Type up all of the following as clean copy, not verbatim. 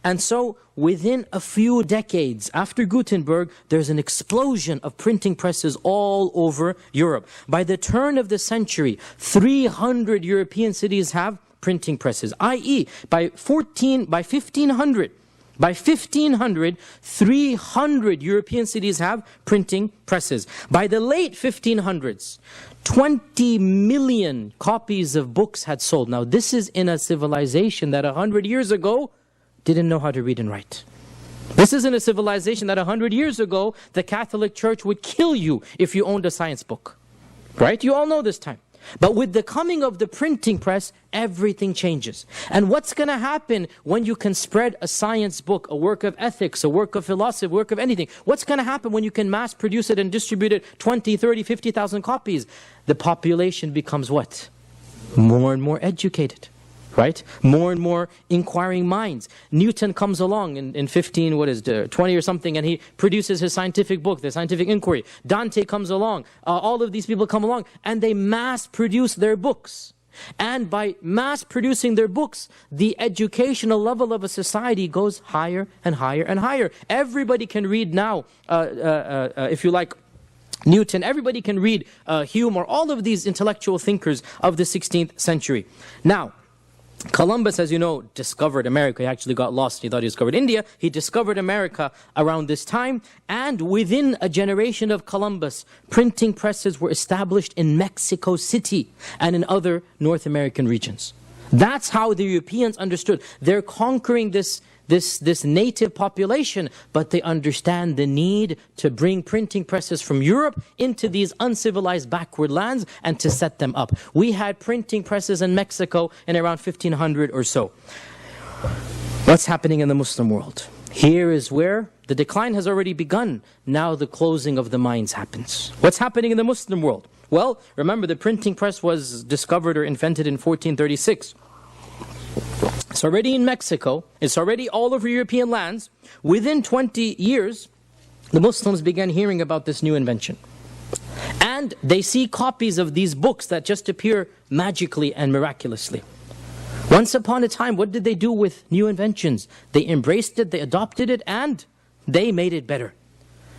And so within a few decades after Gutenberg, there's an explosion of printing presses all over Europe. By the turn of the century, 300 European cities have printing presses, i.e. by 1500, 300 European cities have printing presses. By the late 1500s, 20 million copies of books had sold. Now this is in a civilization that 100 years ago didn't know how to read and write. This is in a civilization that 100 years ago, the Catholic Church would kill you if you owned a science book. Right? You all know this time. But with the coming of the printing press, everything changes. And what's going to happen when you can spread a science book, a work of ethics, a work of philosophy, a work of anything? What's going to happen when you can mass produce it and distribute it 20, 30, 50,000 copies? The population becomes what? More and more educated. Right? More and more inquiring minds. Newton comes along in 20 or something, and he produces his scientific book, the Scientific Inquiry. Dante comes along. All of these people come along, and they mass produce their books. And by mass producing their books, the educational level of a society goes higher and higher and higher. Everybody can read now, if you like, Newton. Everybody can read Hume or all of these intellectual thinkers of the 16th century. Now, Columbus, as you know, discovered America. He actually got lost. He thought he discovered India. He discovered America around this time. And within a generation of Columbus, printing presses were established in Mexico City and in other North American regions. That's how the Europeans understood. They're conquering this native population, but they understand the need to bring printing presses from Europe into these uncivilized backward lands and to set them up. We had printing presses in Mexico in around 1500 or so. What's happening in the Muslim world? Here is where the decline has already begun. Now the closing of the minds happens. What's happening in the Muslim world? Well, remember the printing press was discovered or invented in 1436. It's already in Mexico. It's already all over European lands. Within 20 years, the Muslims began hearing about this new invention. And they see copies of these books that just appear magically and miraculously. Once upon a time, what did they do with new inventions? They embraced it, they adopted it, and they made it better.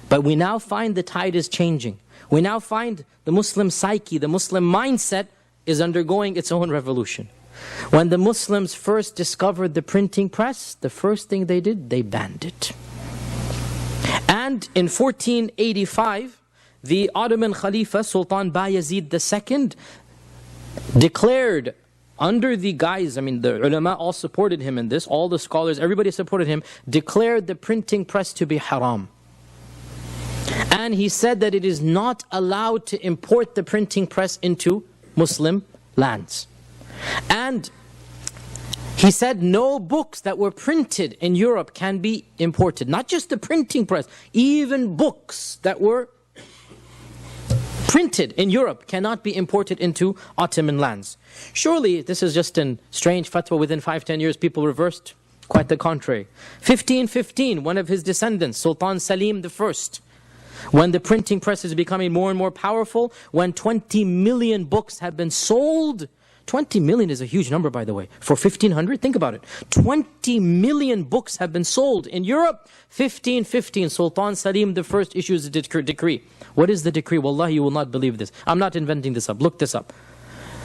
But we now find the tide is changing. We now find the Muslim psyche, the Muslim mindset is undergoing its own revolution. When the Muslims first discovered the printing press, the first thing they did, they banned it. And in 1485, the Ottoman Khalifa, Sultan Bayezid II, declared under the guise, the ulama all supported him in this, all the scholars, everybody supported him, declared the printing press to be haram. And he said that it is not allowed to import the printing press into Muslim lands. And he said no books that were printed in Europe can be imported. Not just the printing press, even books that were printed in Europe cannot be imported into Ottoman lands. Surely this is just a strange fatwa. Within 5-10 years people reversed. Quite the contrary. 1515, one of his descendants, Sultan Salim I, when the printing press is becoming more and more powerful, when 20 million books have been sold. 20 million is a huge number, by the way. For 1500, think about it. 20 million books have been sold in Europe. 1515, Sultan Salim I issues a decree. What is the decree? Wallahi, you will not believe this. I'm not inventing this up. Look this up.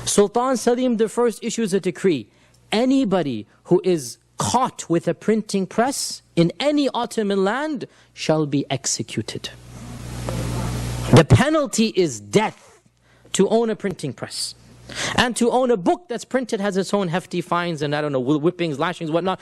Sultan Salim I issues a decree. Anybody who is caught with a printing press in any Ottoman land shall be executed. The penalty is death to own a printing press. And to own a book that's printed has its own hefty fines and whippings, lashings, whatnot.